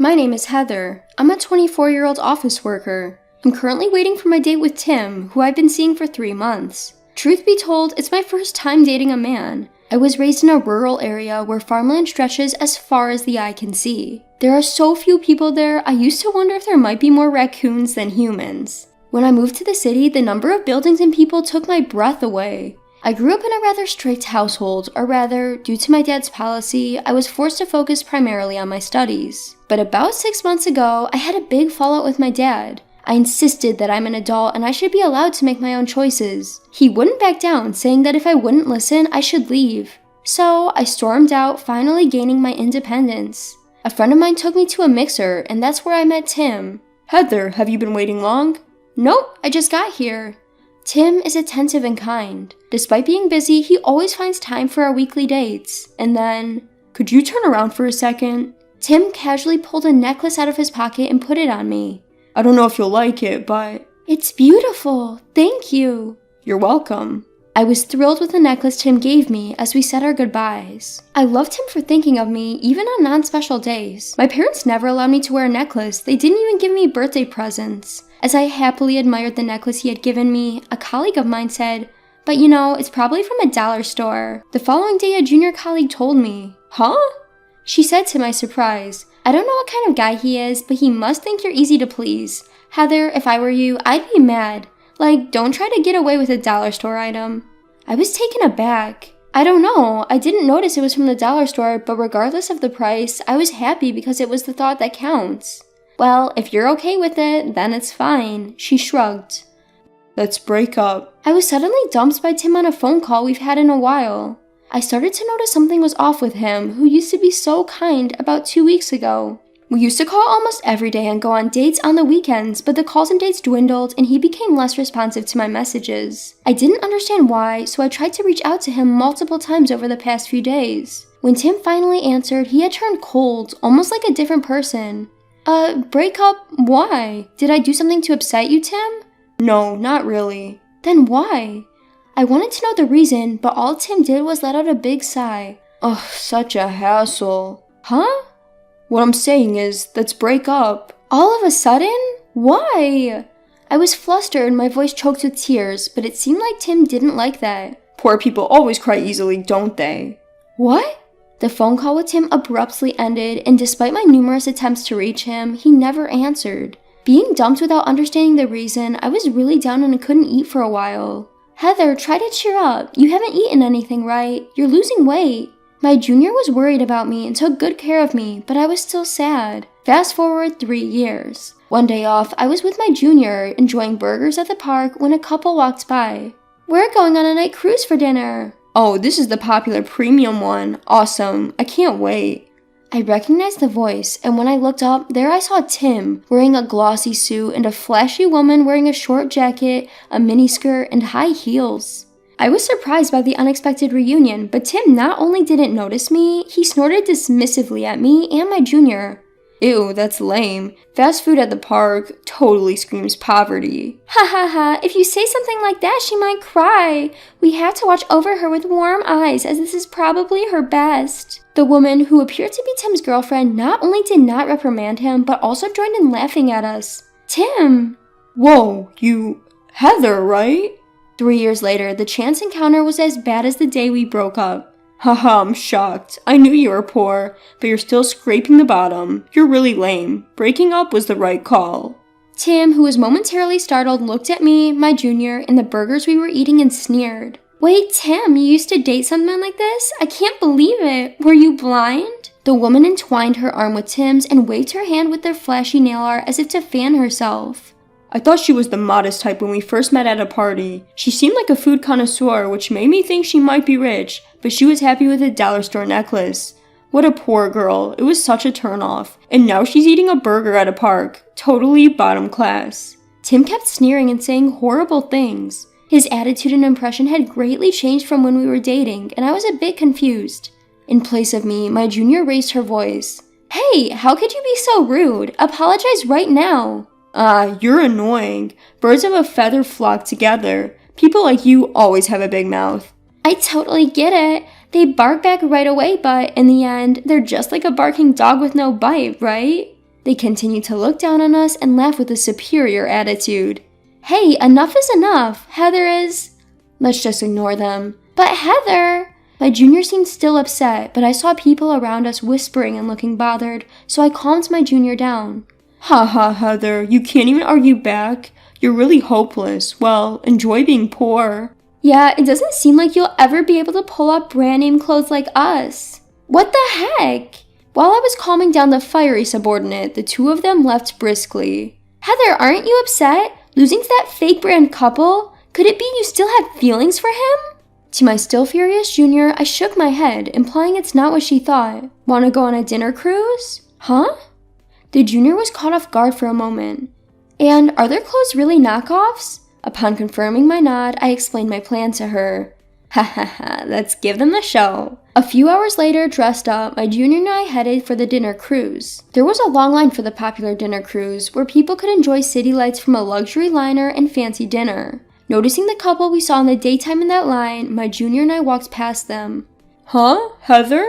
My name is Heather. I'm a 24-year-old office worker. I'm currently waiting for my date with Tim, who I've been seeing for 3 months. Truth be told, it's my first time dating a man. I was raised in a rural area where farmland stretches as far as the eye can see. There are so few people there, I used to wonder if there might be more raccoons than humans. When I moved to the city, the number of buildings and people took my breath away. I grew up in a rather strict household, or rather, due to my dad's policy, I was forced to focus primarily on my studies. But about 6 months ago, I had a big fallout with my dad. I insisted that I'm an adult and I should be allowed to make my own choices. He wouldn't back down, saying that if I wouldn't listen, I should leave. So I stormed out, finally gaining my independence. A friend of mine took me to a mixer, and that's where I met Tim. Heather, have you been waiting long? Nope, I just got here. Tim is attentive and kind. Despite being busy, he always finds time for our weekly dates. And then, could you turn around for a second? Tim casually pulled a necklace out of his pocket and put it on me. I don't know if you'll like it, but... It's beautiful. Thank you. You're welcome. I was thrilled with the necklace Tim gave me as we said our goodbyes. I loved him for thinking of me, even on non-special days. My parents never allowed me to wear a necklace. They didn't even give me birthday presents. As I happily admired the necklace he had given me, a colleague of mine said, "But you know, it's probably from a dollar store." The following day, a junior colleague told me. Huh? She said to my surprise, "I don't know what kind of guy he is, but he must think you're easy to please. Heather, if I were you, I'd be mad. Like, don't try to get away with a dollar store item." I was taken aback. I don't know, I didn't notice it was from the dollar store, but regardless of the price, I was happy because it was the thought that counts. "Well, if you're okay with it, then it's fine," she shrugged. Let's break up. I was suddenly dumped by Tim on a phone call we've had in a while. I started to notice something was off with him, who used to be so kind about 2 weeks ago. We used to call almost every day and go on dates on the weekends, but the calls and dates dwindled and he became less responsive to my messages. I didn't understand why, so I tried to reach out to him multiple times over the past few days. When Tim finally answered, he had turned cold, almost like a different person. Break up? Why? Did I do something to upset you, Tim? No, not really. Then why? I wanted to know the reason, but all Tim did was let out a big sigh. Ugh, such a hassle. Huh? What I'm saying is, let's break up. All of a sudden? Why? I was flustered, my voice choked with tears, but it seemed like Tim didn't like that. Poor people always cry easily, don't they? What? The phone call with Tim abruptly ended, and despite my numerous attempts to reach him, he never answered. Being dumped without understanding the reason, I was really down and I couldn't eat for a while. "Heather, try to cheer up. You haven't eaten anything, right? You're losing weight." My junior was worried about me and took good care of me, but I was still sad. Fast forward 3 years. One day off, I was with my junior, enjoying burgers at the park when a couple walked by. "We're going on a night cruise for dinner." Oh, this is the popular premium one. Awesome. I can't wait. I recognized the voice, and when I looked up, there I saw Tim, wearing a glossy suit and a flashy woman wearing a short jacket, a miniskirt, and high heels. I was surprised by the unexpected reunion, but Tim not only didn't notice me, he snorted dismissively at me and my junior. Ew, that's lame. Fast food at the park totally screams poverty. "Ha ha ha, if you say something like that, she might cry. We have to watch over her with warm eyes, as this is probably her best." The woman, who appeared to be Tim's girlfriend, not only did not reprimand him, but also joined in laughing at us. "Tim!" Whoa, Heather, right? 3 years later, the chance encounter was as bad as the day we broke up. Haha, I'm shocked. I knew you were poor, but you're still scraping the bottom. You're really lame. Breaking up was the right call. Tim, who was momentarily startled, looked at me, my junior, and the burgers we were eating and sneered. "Wait, Tim, you used to date someone like this? I can't believe it. Were you blind?" The woman entwined her arm with Tim's and waved her hand with their flashy nail art as if to fan herself. I thought she was the modest type when we first met at a party. She seemed like a food connoisseur, which made me think she might be rich, but she was happy with a dollar store necklace. What a poor girl. It was such a turnoff. And now she's eating a burger at a park. Totally bottom class. Tim kept sneering and saying horrible things. His attitude and impression had greatly changed from when we were dating, and I was a bit confused. In place of me, my junior raised her voice. "Hey, how could you be so rude? Apologize right now." You're annoying. Birds of a feather flock together. People like you always have a big mouth. I totally get it. They bark back right away, but in the end, they're just like a barking dog with no bite, right? They continued to look down on us and laugh with a superior attitude. Hey, enough is enough. Heather is... Let's just ignore them. But Heather... My junior seemed still upset, but I saw people around us whispering and looking bothered, so I calmed my junior down. Ha ha, Heather, you can't even argue back. You're really hopeless. Well, enjoy being poor. Yeah, it doesn't seem like you'll ever be able to pull off brand name clothes like us. What the heck? While I was calming down the fiery subordinate, the two of them left briskly. Heather, aren't you upset? Losing to that fake brand couple? Could it be you still had feelings for him? To my still furious junior, I shook my head, implying it's not what she thought. Want to go on a dinner cruise? Huh? The junior was caught off guard for a moment. And are their clothes really knockoffs? Upon confirming my nod, I explained my plan to her. Ha ha ha, let's give them the show. A few hours later, dressed up, my junior and I headed for the dinner cruise. There was a long line for the popular dinner cruise, where people could enjoy city lights from a luxury liner and fancy dinner. Noticing the couple we saw in the daytime in that line, my junior and I walked past them. Huh? Heather?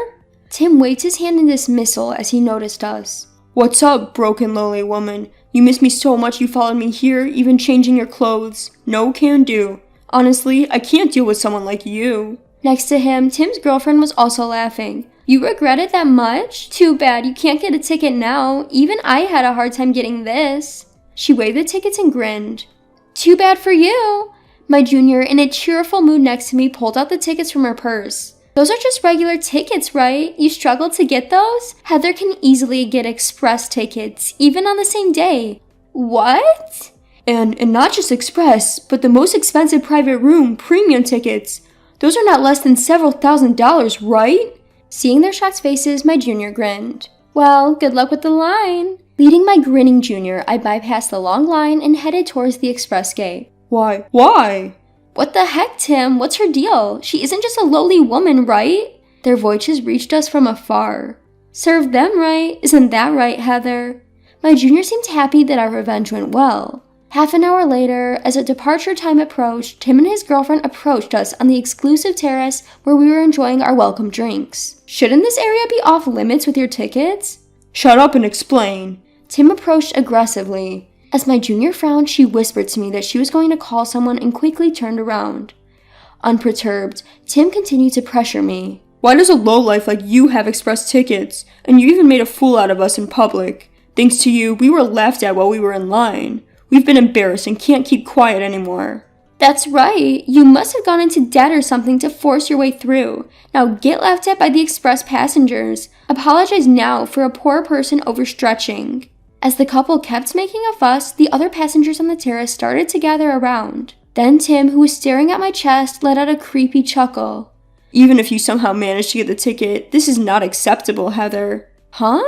Tim waved his hand in dismissal as he noticed us. What's up, broken lowly woman? You missed me so much you followed me here, even changing your clothes. No can do. Honestly, I can't deal with someone like you. Next to him, Tim's girlfriend was also laughing. You regret it that much? Too bad, you can't get a ticket now. Even I had a hard time getting this. She waved the tickets and grinned. Too bad for you. My junior, in a cheerful mood next to me, pulled out the tickets from her purse. Those are just regular tickets, right? You struggled to get those? Heather can easily get express tickets, even on the same day. What? And not just express, but the most expensive private room, premium tickets. Those are not less than several $1,000s, right? Seeing their shocked faces, my junior grinned. Well, good luck with the line. Leading my grinning junior, I bypassed the long line and headed towards the express gate. Why? Why? What the heck, Tim? What's her deal? She isn't just a lowly woman, right? Their voices reached us from afar. Serve them right. Isn't that right, Heather? My junior seemed happy that our revenge went well. Half an hour later, as a departure time approached, Tim and his girlfriend approached us on the exclusive terrace where we were enjoying our welcome drinks. Shouldn't this area be off limits with your tickets? Shut up and explain. Tim approached aggressively. As my junior frowned, she whispered to me that she was going to call someone and quickly turned around. Unperturbed, Tim continued to pressure me. Why does a lowlife like you have express tickets? And you even made a fool out of us in public. Thanks to you, we were laughed at while we were in line. We've been embarrassed and can't keep quiet anymore. That's right. You must have gone into debt or something to force your way through. Now get laughed at by the express passengers. Apologize now for a poor person overstretching. As the couple kept making a fuss, the other passengers on the terrace started to gather around. Then Tim, who was staring at my chest, let out a creepy chuckle. Even if you somehow managed to get the ticket, this is not acceptable, Heather. Huh?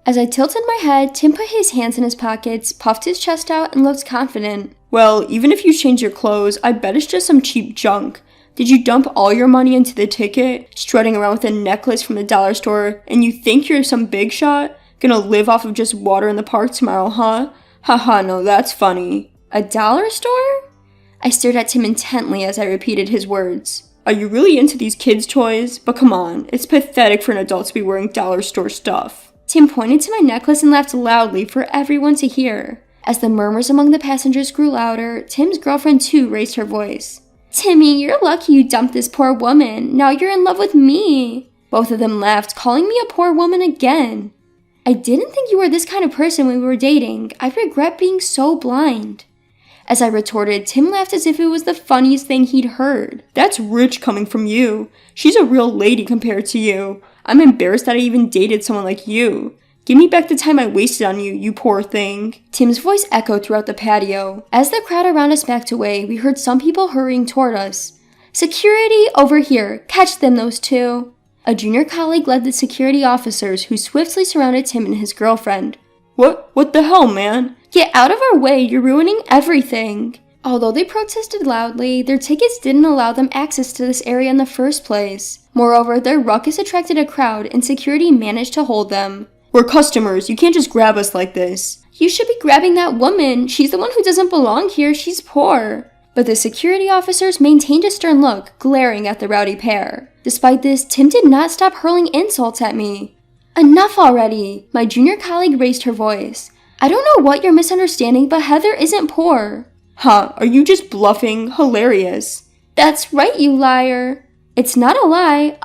As I tilted my head, Tim put his hands in his pockets, puffed his chest out, and looked confident. Well, even if you change your clothes, I bet it's just some cheap junk. Did you dump all your money into the ticket, strutting around with a necklace from the dollar store, and you think you're some big shot? Gonna live off of just water in the park tomorrow, huh? Haha, no, that's funny. A dollar store? I stared at Tim intently as I repeated his words. Are you really into these kids' toys? But come on, it's pathetic for an adult to be wearing dollar store stuff. Tim pointed to my necklace and laughed loudly for everyone to hear. As the murmurs among the passengers grew louder, Tim's girlfriend too raised her voice. Timmy, you're lucky you dumped this poor woman. Now you're in love with me. Both of them laughed, calling me a poor woman again. I didn't think you were this kind of person when we were dating. I regret being so blind. As I retorted, Tim laughed as if it was the funniest thing he'd heard. That's rich coming from you. She's a real lady compared to you. I'm embarrassed that I even dated someone like you. Give me back the time I wasted on you, you poor thing. Tim's voice echoed throughout the patio. As the crowd around us backed away, we heard some people hurrying toward us. Security, over here. Catch them, those two. A junior colleague led the security officers who swiftly surrounded Tim and his girlfriend. What the hell, man? Get out of our way, you're ruining everything. Although they protested loudly, their tickets didn't allow them access to this area in the first place. Moreover, their ruckus attracted a crowd and security managed to hold them. We're customers, you can't just grab us like this. You should be grabbing that woman. She's the one who doesn't belong here, she's poor. But the security officers maintained a stern look, glaring at the rowdy pair. Despite this, Tim did not stop hurling insults at me. Enough already! My junior colleague raised her voice. I don't know what you're misunderstanding, but Heather isn't poor. Huh, are you just bluffing? Hilarious. That's right, you liar. It's not a lie.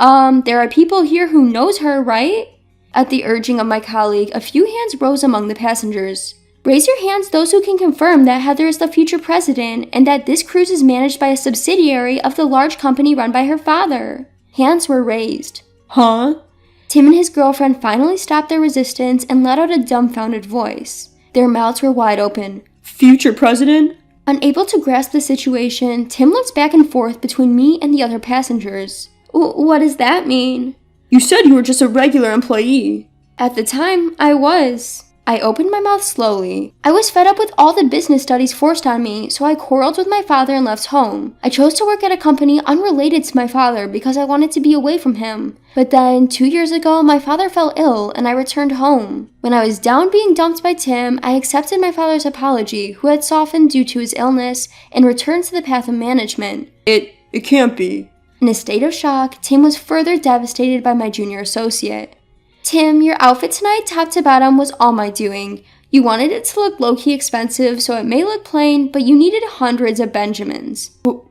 There are people here who knows her, right? At the urging of my colleague, a few hands rose among the passengers. Raise your hands those who can confirm that Heather is the future president and that this cruise is managed by a subsidiary of the large company run by her father. Hands were raised. Huh? Tim and his girlfriend finally stopped their resistance and let out a dumbfounded voice. Their mouths were wide open. Future president? Unable to grasp the situation, Tim looked back and forth between me and the other passengers. What does that mean? You said you were just a regular employee. At the time, I was. I opened my mouth slowly. I was fed up with all the business studies forced on me, so I quarreled with my father and left home. I chose to work at a company unrelated to my father because I wanted to be away from him. But then, 2 years ago, my father fell ill and I returned home. When I was down being dumped by Tim, I accepted my father's apology, who had softened due to his illness, and returned to the path of management. It can't be. In a state of shock, Tim was further devastated by my junior associate. Tim, your outfit tonight, top to bottom, was all my doing. You wanted it to look low-key expensive, so it may look plain, but you needed hundreds of Benjamins.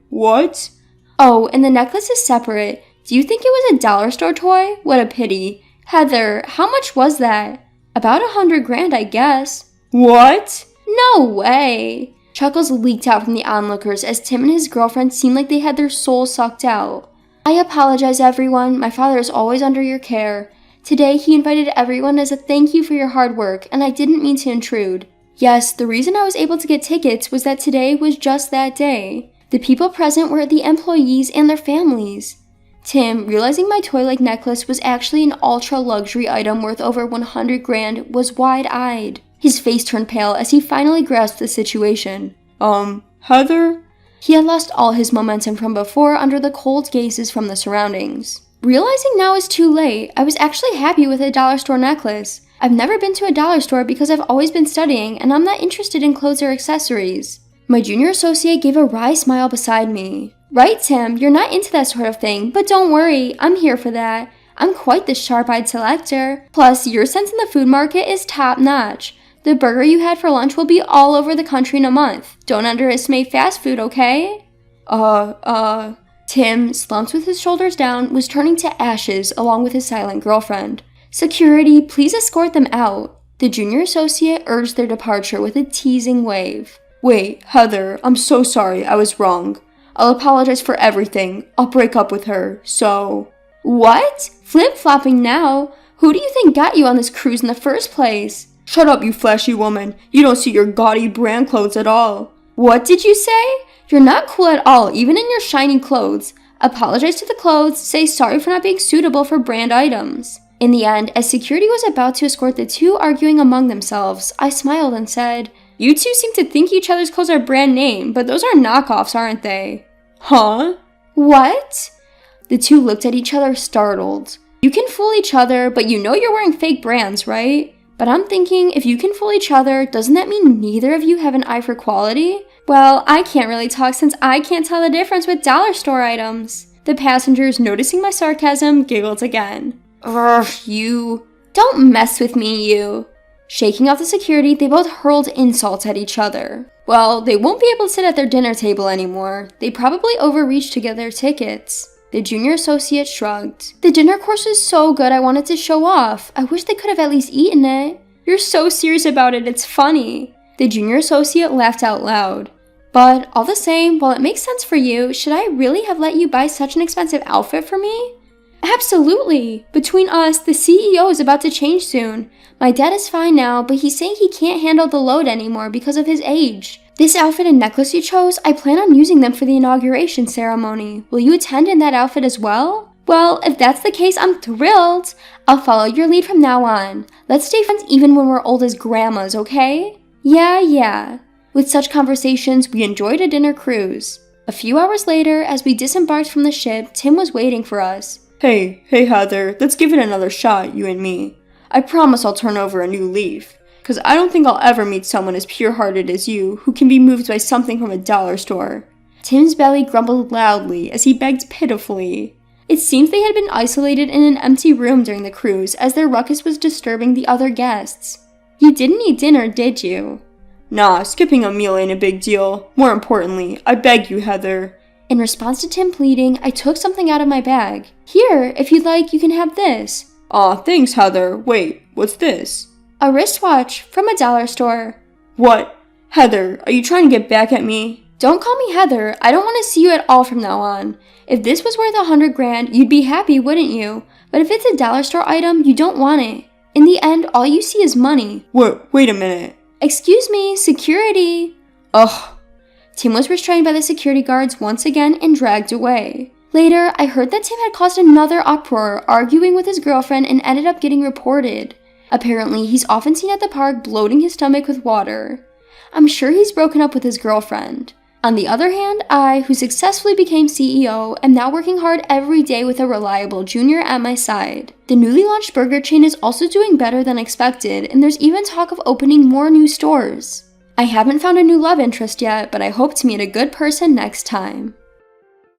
What? Oh, and the necklace is separate. Do you think it was a dollar store toy? What a pity. Heather, how much was that? About $100,000, I guess. What? No way. Chuckles leaked out from the onlookers as Tim and his girlfriend seemed like they had their souls sucked out. I apologize, everyone. My father is always under your care. Today, he invited everyone as a thank you for your hard work, and I didn't mean to intrude. Yes, the reason I was able to get tickets was that today was just that day. The people present were the employees and their families. Tim, realizing my toy-like necklace was actually an ultra-luxury item worth over $100,000, was wide-eyed. His face turned pale as he finally grasped the situation. Heather? He had lost all his momentum from before under the cold gazes from the surroundings. Realizing now is too late, I was actually happy with a dollar store necklace. I've never been to a dollar store because I've always been studying and I'm not interested in clothes or accessories. My junior associate gave a wry smile beside me. Right, Tim, you're not into that sort of thing, but don't worry, I'm here for that. I'm quite the sharp-eyed selector. Plus, your sense in the food market is top-notch. The burger you had for lunch will be all over the country in a month. Don't underestimate fast food, okay? Tim, slumped with his shoulders down, was turning to ashes along with his silent girlfriend. Security, please escort them out. The junior associate urged their departure with a teasing wave. Wait, Heather, I'm so sorry, I was wrong. I'll apologize for everything. I'll break up with her, so... What? Flip-flopping now? Who do you think got you on this cruise in the first place? Shut up, you flashy woman. You don't see your gaudy brand clothes at all. What did you say? You're not cool at all, even in your shiny clothes. Apologize to the clothes, say sorry for not being suitable for brand items. In the end, as security was about to escort the two arguing among themselves, I smiled and said, You two seem to think each other's clothes are brand name, but those are knockoffs, aren't they? Huh? What? The two looked at each other startled. You can fool each other, but you know you're wearing fake brands, right? But I'm thinking, if you can fool each other, doesn't that mean neither of you have an eye for quality? Well, I can't really talk since I can't tell the difference with dollar store items. The passengers, noticing my sarcasm, giggled again. You. Don't mess with me, you. Shaking off the security, they both hurled insults at each other. Well, they won't be able to sit at their dinner table anymore. They probably overreached to get their tickets. The junior associate shrugged. The dinner course was so good I wanted to show off. I wish they could have at least eaten it. You're so serious about it, it's funny. The junior associate laughed out loud. But all the same, while it makes sense for you, should I really have let you buy such an expensive outfit for me? Absolutely. Between us, the CEO is about to change soon. My dad is fine now, but he's saying he can't handle the load anymore because of his age. This outfit and necklace you chose, I plan on using them for the inauguration ceremony. Will you attend in that outfit as well? Well, if that's the case, I'm thrilled. I'll follow your lead from now on. Let's stay friends even when we're old as grandmas, okay? Yeah. With such conversations, we enjoyed a dinner cruise. A few hours later, as we disembarked from the ship, Tim was waiting for us. Hey Heather, let's give it another shot, you and me. I promise I'll turn over a new leaf. 'Cause I don't think I'll ever meet someone as pure-hearted as you, who can be moved by something from a dollar store. Tim's belly grumbled loudly as he begged pitifully. It seems they had been isolated in an empty room during the cruise as their ruckus was disturbing the other guests. You didn't eat dinner, did you? Nah, skipping a meal ain't a big deal. More importantly, I beg you, Heather. In response to Tim pleading, I took something out of my bag. Here, if you'd like, you can have this. Aw, thanks, Heather. Wait, what's this? A wristwatch from a dollar store. What? Heather, are you trying to get back at me? Don't call me Heather. I don't want to see you at all from now on. If this was worth $100 grand, you'd be happy, wouldn't you? But if it's a dollar store item, you don't want it. In the end, all you see is money. Wait a minute. Excuse me, security. Ugh. Tim was restrained by the security guards once again and dragged away. Later, I heard that Tim had caused another uproar, arguing with his girlfriend and ended up getting reported. Apparently, he's often seen at the park bloating his stomach with water. I'm sure he's broken up with his girlfriend. On the other hand, I, who successfully became CEO, am now working hard every day with a reliable junior at my side. The newly launched burger chain is also doing better than expected, and there's even talk of opening more new stores. I haven't found a new love interest yet, but I hope to meet a good person next time.